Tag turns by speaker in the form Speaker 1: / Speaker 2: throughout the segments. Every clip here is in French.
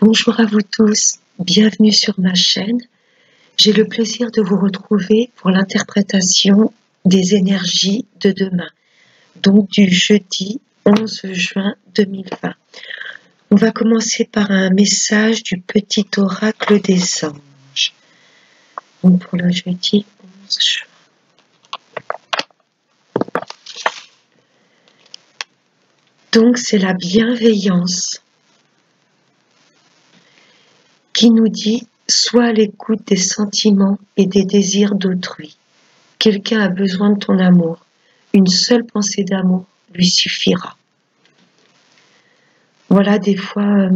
Speaker 1: Bonjour à vous tous, bienvenue sur ma chaîne. J'ai le plaisir de vous retrouver pour l'interprétation des énergies de demain, donc du jeudi 11 juin 2020. On va commencer par un message du petit oracle des anges. Donc pour le jeudi 11 juin. Donc c'est la bienveillance qui nous dit « Sois à l'écoute des sentiments et des désirs d'autrui. Quelqu'un a besoin de ton amour. Une seule pensée d'amour lui suffira. » Voilà, des fois,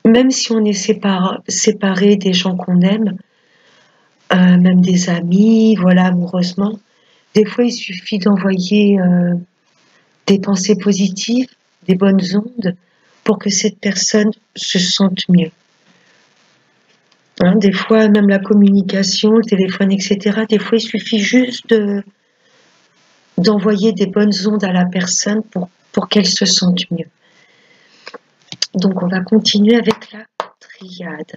Speaker 1: même si on est séparé des gens qu'on aime, même des amis, voilà, amoureusement, des fois il suffit d'envoyer des pensées positives, des bonnes ondes, pour que cette personne se sente mieux. Hein, des fois, même la communication, le téléphone, etc., des fois il suffit juste d'envoyer des bonnes ondes à la personne pour qu'elle se sente mieux. Donc on va continuer avec la triade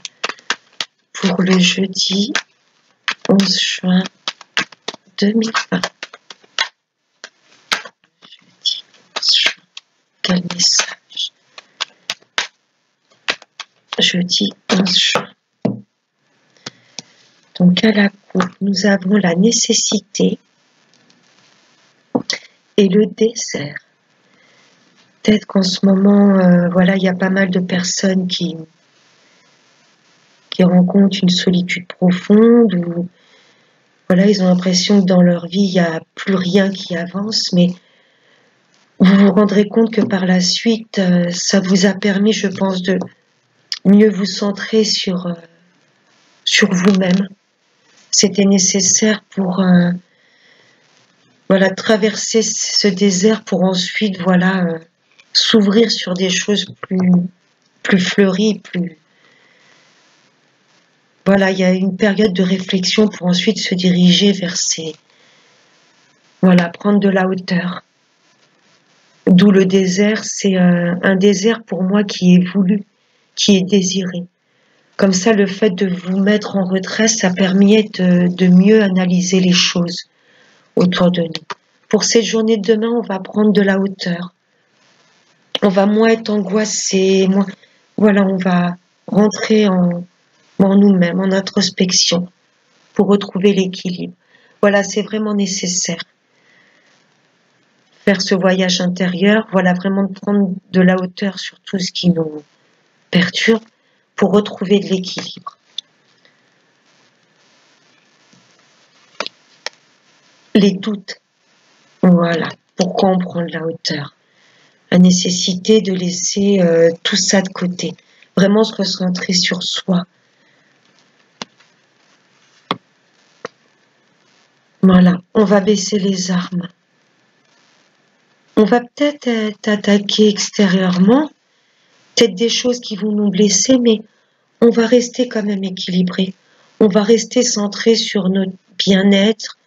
Speaker 1: pour le jeudi 11 juin 2020. Jeudi 11 juin, quel message? Jeudi 11 juin. Donc à la coupe, nous avons la nécessité et le désert. Peut-être qu'en ce moment, voilà, il y a pas mal de personnes qui rencontrent une solitude profonde, ou voilà, ils ont l'impression que dans leur vie, il n'y a plus rien qui avance, mais vous vous rendrez compte que par la suite, ça vous a permis, je pense, de mieux vous centrer sur vous-même. C'était nécessaire pour voilà, traverser ce désert pour ensuite voilà, s'ouvrir sur des choses plus fleuries, plus... Voilà, il y a une période de réflexion pour ensuite se diriger vers ces... Voilà, prendre de la hauteur. D'où le désert, c'est un désert pour moi qui est voulu, qui est désiré. Comme ça, le fait de vous mettre en retrait, ça permet de mieux analyser les choses autour de nous. Pour cette journée de demain, on va prendre de la hauteur. On va moins être angoissé, moins... Voilà, on va rentrer en nous-mêmes, en introspection, pour retrouver l'équilibre. Voilà, c'est vraiment nécessaire. Faire ce voyage intérieur, voilà, vraiment de prendre de la hauteur sur tout ce qui nous perturbe, pour retrouver de l'équilibre. Les doutes, voilà, pourquoi on prend de la hauteur. La nécessité de laisser tout ça de côté, vraiment se recentrer sur soi. Voilà, on va baisser les armes. On va peut-être être attaqué extérieurement, peut-être des choses qui vont nous blesser, mais on va rester quand même équilibré. On va rester centré sur notre bien-être,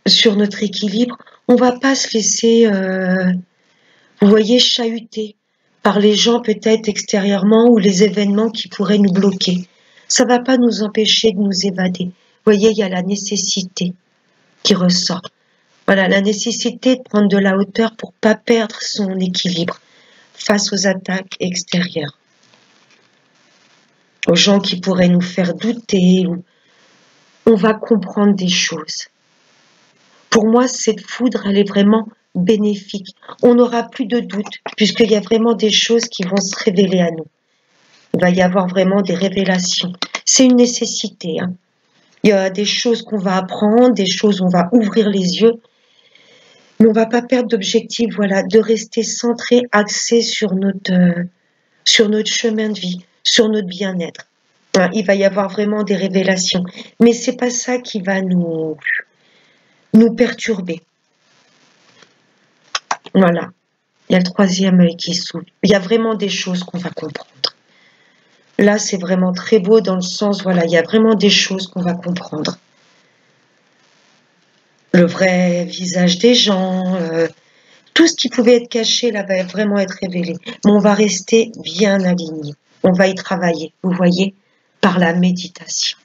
Speaker 1: sur notre équilibre. On va pas se laisser, vous voyez, chahuter par les gens peut-être extérieurement ou les événements qui pourraient nous bloquer. Ça va pas nous empêcher de nous évader. Vous voyez, il y a la nécessité qui ressort. Voilà, la nécessité de prendre de la hauteur pour pas perdre son équilibre face aux attaques extérieures. Aux gens qui pourraient nous faire douter. On va comprendre des choses. Pour moi, cette foudre, elle est vraiment bénéfique. On n'aura plus de doute, puisqu'il y a vraiment des choses qui vont se révéler à nous. Il va y avoir vraiment des révélations. C'est une nécessité. Hein. Il y a des choses qu'on va apprendre, des choses où on va ouvrir les yeux, mais on ne va pas perdre d'objectif, voilà, de rester centré, axé sur notre chemin de vie, sur notre bien-être. Hein, il va y avoir vraiment des révélations, mais c'est pas ça qui va nous perturber. Voilà, il y a le troisième œil qui s'ouvre. Il y a vraiment des choses qu'on va comprendre. Là, c'est vraiment très beau dans le sens, voilà, il y a vraiment des choses qu'on va comprendre. Le vrai visage des gens, Tout ce qui pouvait être caché, là, va vraiment être révélé. Mais on va rester bien aligné. On va y travailler, vous voyez, par la méditation.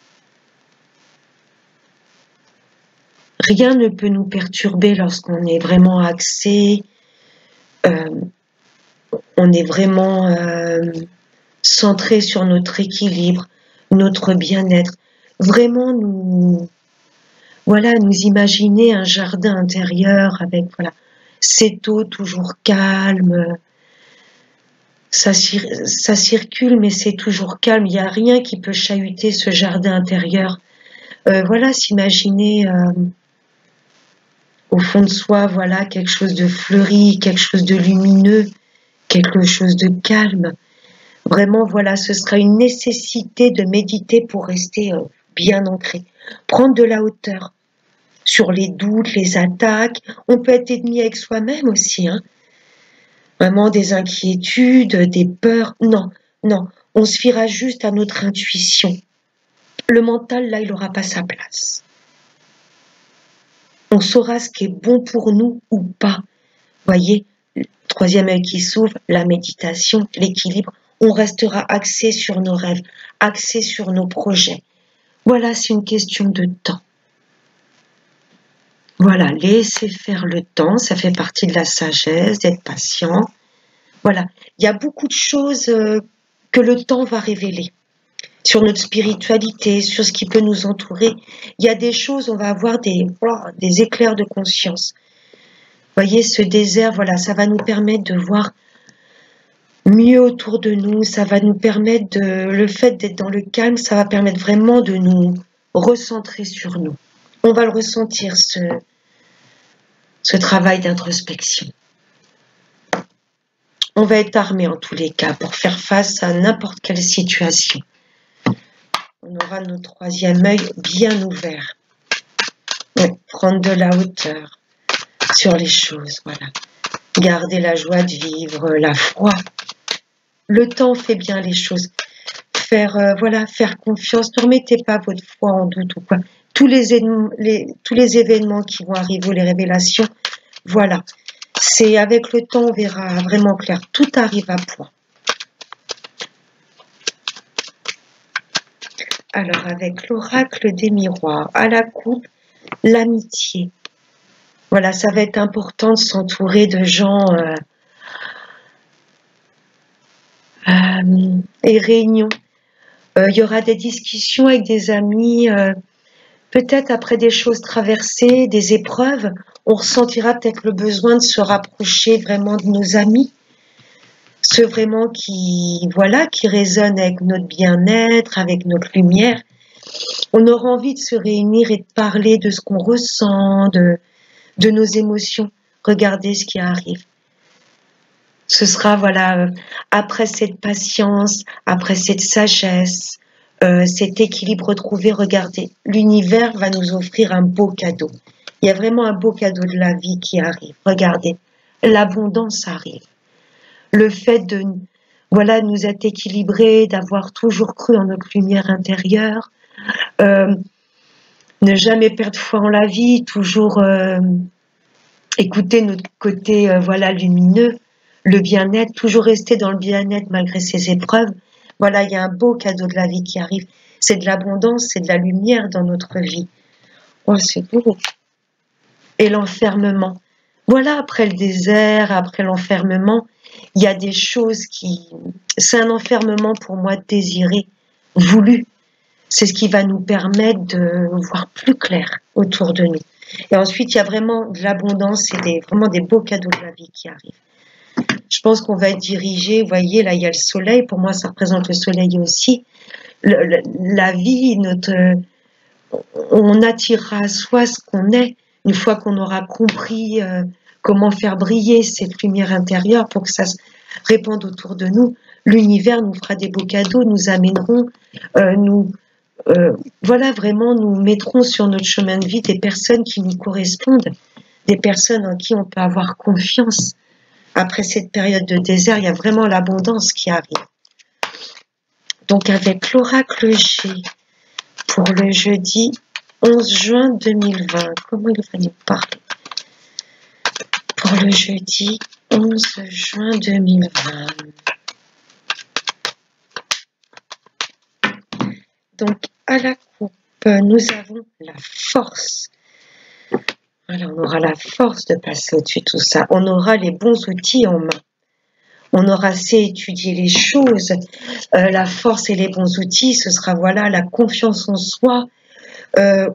Speaker 1: Rien ne peut nous perturber lorsqu'on est vraiment axé, on est vraiment centré sur notre équilibre, notre bien-être. Vraiment nous imaginer un jardin intérieur avec cette eau toujours calme. Ça circule, mais c'est toujours calme. Il n'y a rien qui peut chahuter ce jardin intérieur. S'imaginer au fond de soi, quelque chose de fleuri, quelque chose de lumineux, quelque chose de calme. Vraiment, ce sera une nécessité de méditer pour rester bien ancré. Prendre de la hauteur sur les doutes, les attaques. On peut être ennemi avec soi-même aussi, hein. Vraiment des inquiétudes, des peurs. Non, on se fiera juste à notre intuition. Le mental, là, il n'aura pas sa place. On saura ce qui est bon pour nous ou pas. Voyez, le troisième œil qui s'ouvre, la méditation, l'équilibre. On restera axé sur nos rêves, axé sur nos projets. Voilà, c'est une question de temps. Voilà, laissez faire le temps, ça fait partie de la sagesse, d'être patient. Voilà, il y a beaucoup de choses que le temps va révéler sur notre spiritualité, sur ce qui peut nous entourer. Il y a des choses, on va avoir des éclairs de conscience. Vous voyez, ce désert, ça va nous permettre de voir mieux autour de nous, ça va nous permettre le fait d'être dans le calme, ça va permettre vraiment de nous recentrer sur nous. On va le ressentir, ce travail d'introspection. On va être armé en tous les cas pour faire face à n'importe quelle situation. On aura notre troisième œil bien ouvert. Prendre de la hauteur sur les choses, Garder la joie de vivre, la foi. Le temps fait bien les choses. Faire confiance. Ne remettez pas votre foi en doute ou quoi. Tous les événements qui vont arriver, les révélations, c'est avec le temps, on verra vraiment clair. Tout arrive à point. Alors, avec l'oracle des miroirs, à la coupe, l'amitié. Ça va être important de s'entourer de gens et réunions. Il y aura des discussions avec des amis, peut-être après des choses traversées, des épreuves, on ressentira peut-être le besoin de se rapprocher vraiment de nos amis, ceux vraiment qui résonnent avec notre bien-être, avec notre lumière. On aura envie de se réunir et de parler de ce qu'on ressent, de nos émotions. Regardez ce qui arrive. Ce sera, après cette patience, après cette sagesse, cet équilibre retrouvé, regardez, l'univers va nous offrir un beau cadeau. Il y a vraiment un beau cadeau de la vie qui arrive. Regardez, l'abondance arrive. Le fait de nous être équilibrés, d'avoir toujours cru en notre lumière intérieure, ne jamais perdre foi en la vie, toujours écouter notre côté lumineux, le bien-être, toujours rester dans le bien-être malgré ses épreuves. Il y a un beau cadeau de la vie qui arrive. C'est de l'abondance, c'est de la lumière dans notre vie. Oh, c'est beau. Et l'enfermement. Après le désert, après l'enfermement, il y a des choses c'est un enfermement pour moi désiré, voulu. C'est ce qui va nous permettre de voir plus clair autour de nous. Et ensuite, il y a vraiment de l'abondance et vraiment des beaux cadeaux de la vie qui arrivent. Je pense qu'on va être dirigé, vous voyez, là, il y a le soleil. Pour moi, ça représente le soleil aussi. La vie, on attirera à soi ce qu'on est une fois qu'on aura compris comment faire briller cette lumière intérieure pour que ça se répande autour de nous. L'univers nous fera des beaux cadeaux, nous amèneront, vraiment nous mettrons sur notre chemin de vie des personnes qui nous correspondent, des personnes en qui on peut avoir confiance. Après cette période de désert, il y a vraiment l'abondance qui arrive. Donc avec l'oracle G, pour le jeudi 11 juin 2020, comment il va nous parler pour pour le jeudi 11 juin 2020. Donc, à la coupe, nous avons la force. Voilà, on aura la force de passer au-dessus de tout ça. On aura les bons outils en main. On aura assez étudié les choses. La force et les bons outils, ce sera voilà la confiance en soi,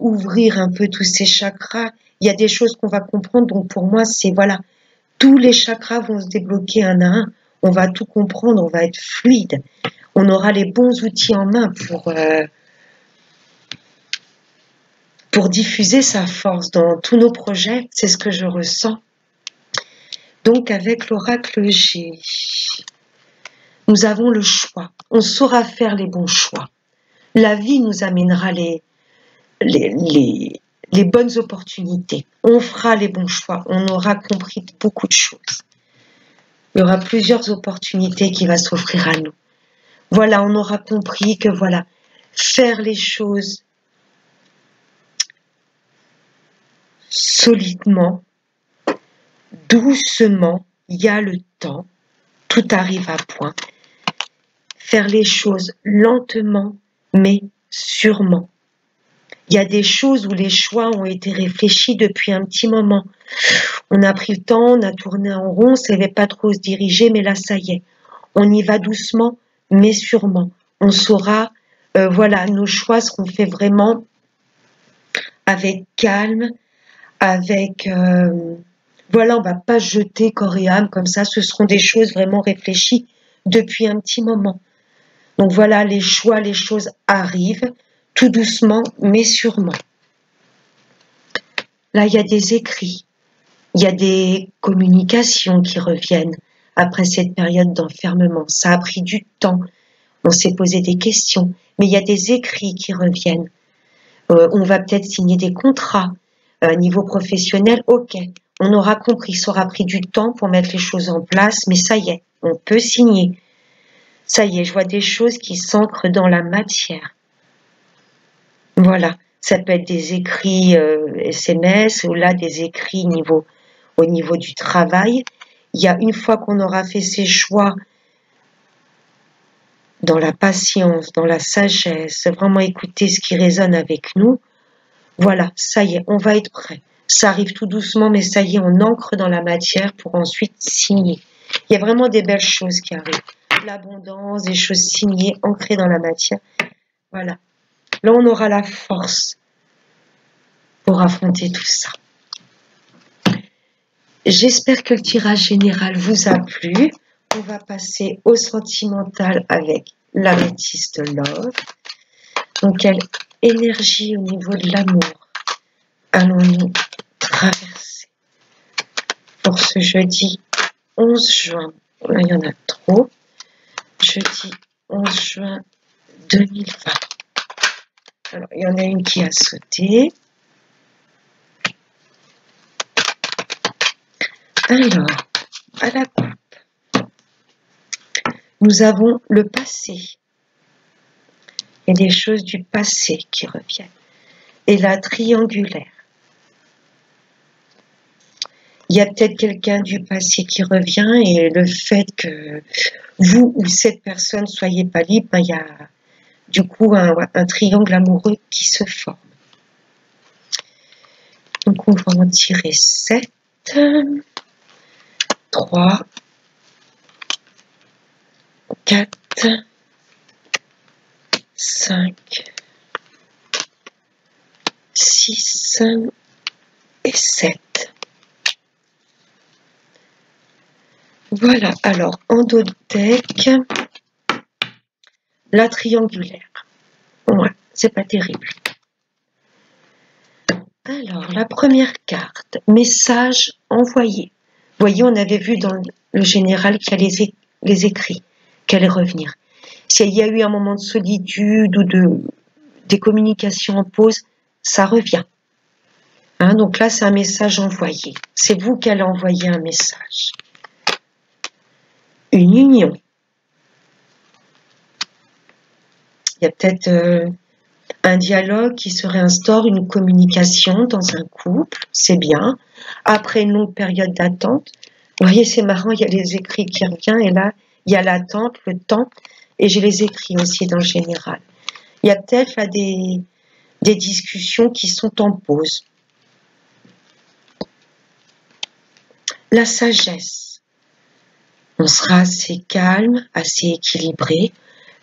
Speaker 1: ouvrir un peu tous ces chakras. Il y a des choses qu'on va comprendre. Donc pour moi, c'est voilà, tous les chakras vont se débloquer un à un. On va tout comprendre, on va être fluide. On aura les bons outils en main pour diffuser sa force dans tous nos projets. C'est ce que je ressens. Donc avec l'oracle G, nous avons le choix. On saura faire les bons choix. La vie nous amènera les bonnes opportunités. On fera les bons choix. On aura compris beaucoup de choses. Il y aura plusieurs opportunités qui vont s'offrir à nous. Voilà, on aura compris que voilà, faire les choses solidement, doucement, il y a le temps, tout arrive à point. Faire les choses lentement, mais sûrement. Il y a des choses où les choix ont été réfléchis depuis un petit moment. On a pris le temps, on a tourné en rond, on ne savait pas trop où se diriger, mais là, ça y est. On y va doucement, mais sûrement. On saura, voilà, nos choix seront faits vraiment avec calme, avec... voilà, on va pas jeter corps et âme comme ça. Ce seront des choses vraiment réfléchies depuis un petit moment. Donc voilà, les choix, les choses arrivent, tout doucement, mais sûrement. Là, il y a des écrits, il y a des communications qui reviennent après cette période d'enfermement. Ça a pris du temps, on s'est posé des questions, mais il y a des écrits qui reviennent. On va peut-être signer des contrats niveau professionnel, ok. On aura compris, ça aura pris du temps pour mettre les choses en place, mais ça y est, on peut signer. Ça y est, je vois des choses qui s'ancrent dans la matière. Voilà, ça peut être des écrits SMS ou là des écrits au niveau du travail. Il y a une fois qu'on aura fait ses choix dans la patience, dans la sagesse, vraiment écouter ce qui résonne avec nous. Voilà, ça y est, on va être prêt. Ça arrive tout doucement, mais ça y est, on ancre dans la matière pour ensuite signer. Il y a vraiment des belles choses qui arrivent. L'abondance, des choses signées, ancrées dans la matière. Voilà. Là, on aura la force pour affronter tout ça. J'espère que le tirage général vous a plu. On va passer au sentimental avec l'améthyste Love. Donc, quelle énergie au niveau de l'amour allons-nous traverser pour ce jeudi 11 juin. Là, il y en a trop. Jeudi 11 juin 2020. Alors, il y en a une qui a sauté. Alors, à la coupe, nous avons le passé. Il y a des choses du passé qui reviennent. Et la triangulaire. Il y a peut-être quelqu'un du passé qui revient et le fait que vous ou cette personne soyez pas libre, ben, il y a du coup un triangle amoureux qui se forme. Donc on va en tirer 7, 3, 4, 5, 6 et 7. Voilà, alors en dos de deck, la triangulaire. Ouais, c'est pas terrible. Alors, la première carte, message envoyé. Vous voyez, on avait vu dans le général qu'il y a les écrits, qui allaient revenir. S'il y a eu un moment de solitude ou des communications en pause, ça revient. Hein, donc là, c'est un message envoyé. C'est vous qui allez envoyer un message. Une union. Il y a peut-être un dialogue qui se réinstaure, une communication dans un couple, c'est bien. Après une longue période d'attente, vous voyez, c'est marrant, il y a les écrits qui reviennent et là, il y a l'attente, le temps, et j'ai les écrits aussi dans le général. Il y a peut-être là des discussions qui sont en pause. La sagesse. On sera assez calme, assez équilibré.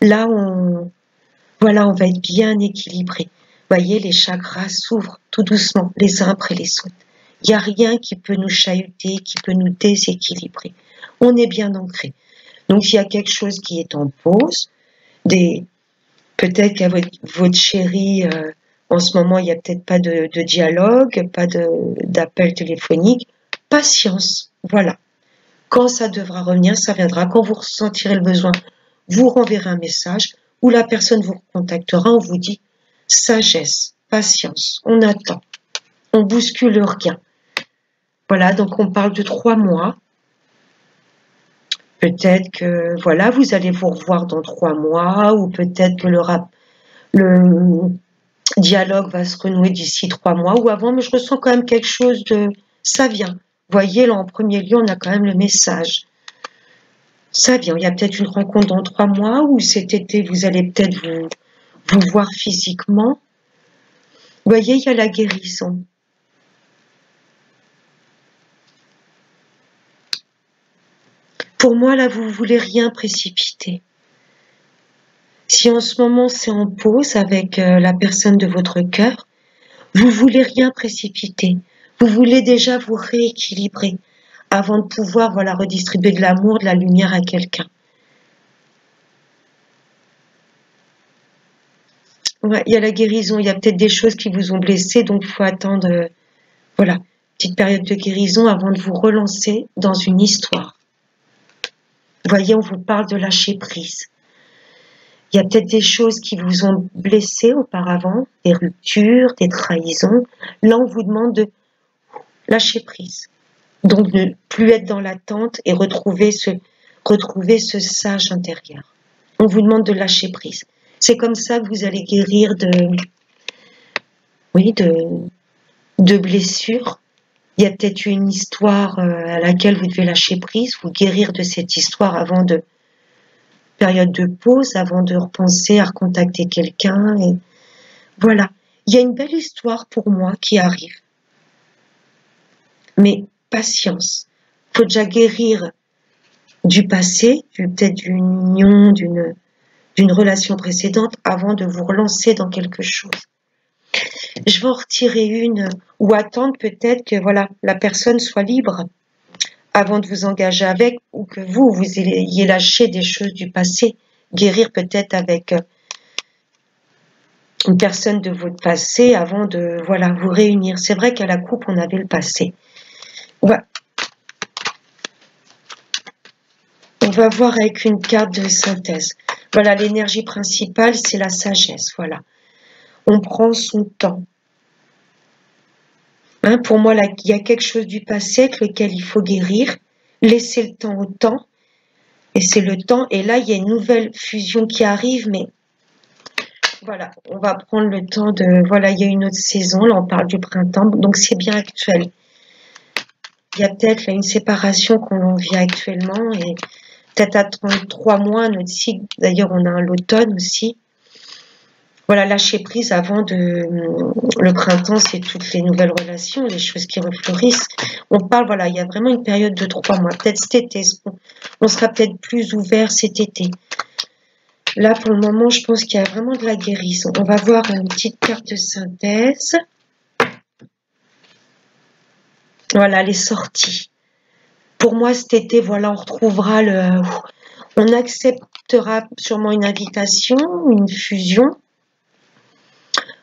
Speaker 1: Là, voilà, on va être bien équilibré. Vous voyez, les chakras s'ouvrent tout doucement, les uns après les autres. Il n'y a rien qui peut nous chahuter, qui peut nous déséquilibrer. On est bien ancré. Donc, il y a quelque chose qui est en pause. Peut-être qu'à votre chéri, en ce moment, il n'y a peut-être pas de dialogue, pas d'appel téléphonique. Patience, voilà. Quand ça devra revenir, ça viendra. Quand vous ressentirez le besoin, vous renverrez un message ou la personne vous contactera, on vous dit sagesse, patience, on attend, on bouscule rien. Voilà, donc on parle de 3 mois. Peut-être que, voilà, vous allez vous revoir dans 3 mois ou peut-être que le dialogue va se renouer d'ici 3 mois ou avant, mais je ressens quand même quelque chose de... Ça vient. Vous voyez, là, en premier lieu, on a quand même le message. Ça vient. Il y a peut-être une rencontre dans 3 mois ou cet été, vous allez peut-être vous voir physiquement. Vous voyez, il y a la guérison. Pour moi, là, vous ne voulez rien précipiter. Si en ce moment, c'est en pause avec la personne de votre cœur, vous ne voulez rien précipiter. Vous voulez déjà vous rééquilibrer avant de pouvoir, voilà, redistribuer de l'amour, de la lumière à quelqu'un. Ouais, il y a la guérison, il y a peut-être des choses qui vous ont blessé, donc il faut attendre, voilà, petite période de guérison avant de vous relancer dans une histoire. Vous voyez, on vous parle de lâcher prise. Il y a peut-être des choses qui vous ont blessé auparavant, des ruptures, des trahisons. Là, on vous demande de lâcher prise. Donc, ne plus être dans l'attente et retrouver ce sage intérieur. On vous demande de lâcher prise. C'est comme ça que vous allez guérir de blessures. Il y a peut-être une histoire à laquelle vous devez lâcher prise, vous guérir de cette histoire avant de période de pause, avant de repenser à recontacter quelqu'un. Et voilà, il y a une belle histoire pour moi qui arrive. Mais patience, il faut déjà guérir du passé, peut-être d'une union, d'une relation précédente, avant de vous relancer dans quelque chose. Je vais en retirer une ou attendre peut-être que voilà, la personne soit libre avant de vous engager avec ou que vous ayez lâché des choses du passé, guérir peut-être avec une personne de votre passé avant de voilà vous réunir. C'est vrai qu'à la coupe, on avait le passé. Ouais. On va voir avec une carte de synthèse. Voilà, l'énergie principale, c'est la sagesse. Voilà. On prend son temps. Hein, pour moi, là, il y a quelque chose du passé avec lequel il faut guérir. Laisser le temps au temps. Et c'est le temps. Et là, il y a une nouvelle fusion qui arrive, mais voilà, on va prendre le temps de... Voilà, il y a une autre saison. Là, on parle du printemps. Donc, c'est bien actuel. Il y a peut-être là une séparation qu'on vit actuellement et peut-être à 3 mois, notre cycle. D'ailleurs, on a l'automne aussi. Voilà, lâcher prise avant de... Le printemps, c'est toutes les nouvelles relations, les choses qui refleurissent. On parle, voilà, il y a vraiment une période de 3 mois. Peut-être cet été, on sera peut-être plus ouvert cet été. Là, pour le moment, je pense qu'il y a vraiment de la guérison. On va voir une petite carte de synthèse. Voilà, les sorties. Pour moi, cet été, voilà, on retrouvera on acceptera sûrement une invitation, une fusion.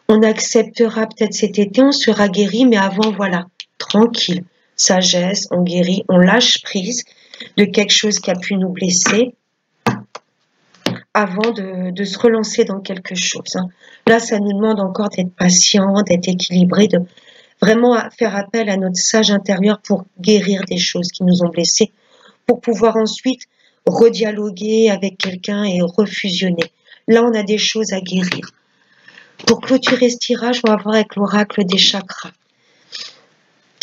Speaker 1: On acceptera peut-être cet été, on sera guéri, mais avant, voilà, tranquille. Sagesse, on guérit, on lâche prise de quelque chose qui a pu nous blesser avant de se relancer dans quelque chose. Hein. Là, ça nous demande encore d'être patient, d'être équilibré, de vraiment faire appel à notre sage intérieur pour guérir des choses qui nous ont blessés, pour pouvoir ensuite redialoguer avec quelqu'un et refusionner. Là, on a des choses à guérir. Pour clôturer ce tirage, on va voir avec l'oracle des chakras.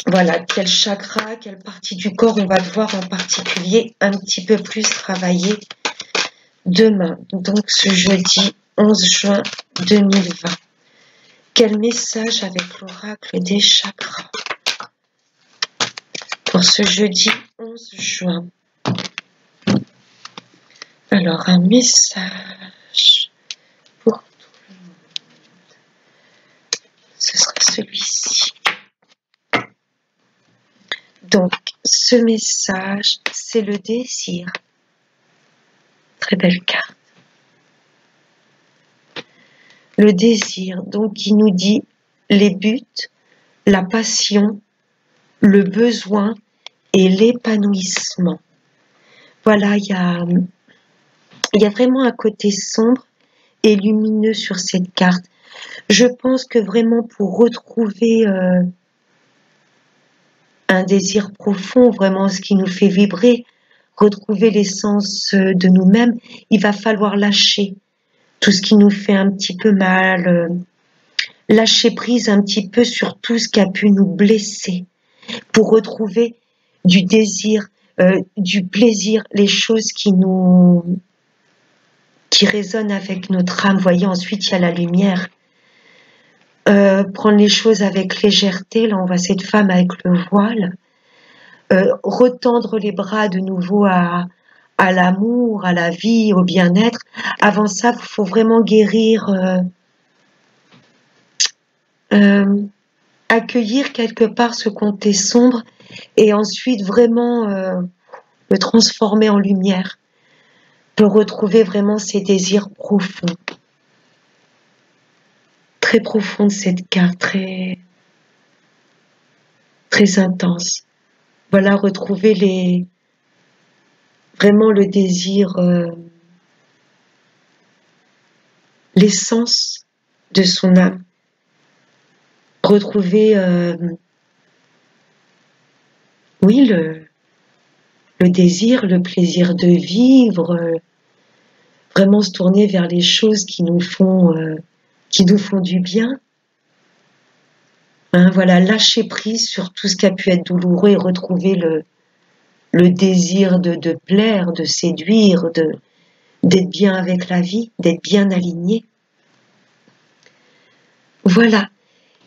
Speaker 1: Voilà, quel chakra, quelle partie du corps on va devoir en particulier un petit peu plus travailler demain. Donc ce jeudi 11 juin 2020. Quel message avec l'oracle des chakras pour ce jeudi 11 juin? Alors, un message pour tout le monde. Ce sera celui-ci. Donc, ce message, c'est le désir. Très belle carte. Le désir, donc, qui nous dit les buts, la passion, le besoin et l'épanouissement. Voilà, il y a vraiment un côté sombre et lumineux sur cette carte. Je pense que vraiment pour retrouver un désir profond, vraiment ce qui nous fait vibrer, retrouver l'essence de nous-mêmes, il va falloir lâcher tout ce qui nous fait un petit peu mal, lâcher prise un petit peu sur tout ce qui a pu nous blesser, pour retrouver du désir, du plaisir, les choses qui résonnent avec notre âme. Vous voyez, ensuite il y a la lumière. Prendre les choses avec légèreté, là on voit cette femme avec le voile, retendre les bras de nouveau à l'amour, à la vie, au bien-être. Avant ça, il faut vraiment guérir, accueillir quelque part ce côté sombre et ensuite vraiment le transformer en lumière pour retrouver vraiment ses désirs profonds. Très profonde cette carte, très, très intense. Voilà, retrouver vraiment le désir, l'essence de son âme. Retrouver, oui, le désir, le plaisir de vivre, vraiment se tourner vers les choses qui nous font du bien. Hein, voilà, lâcher prise sur tout ce qui a pu être douloureux et retrouver le désir de plaire, de séduire, d'être bien avec la vie, d'être bien aligné. Voilà,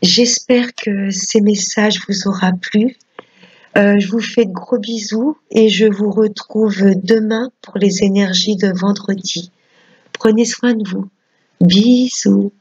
Speaker 1: j'espère que ces messages vous auront plu. Je vous fais de gros bisous et je vous retrouve demain pour les énergies de vendredi. Prenez soin de vous. Bisous.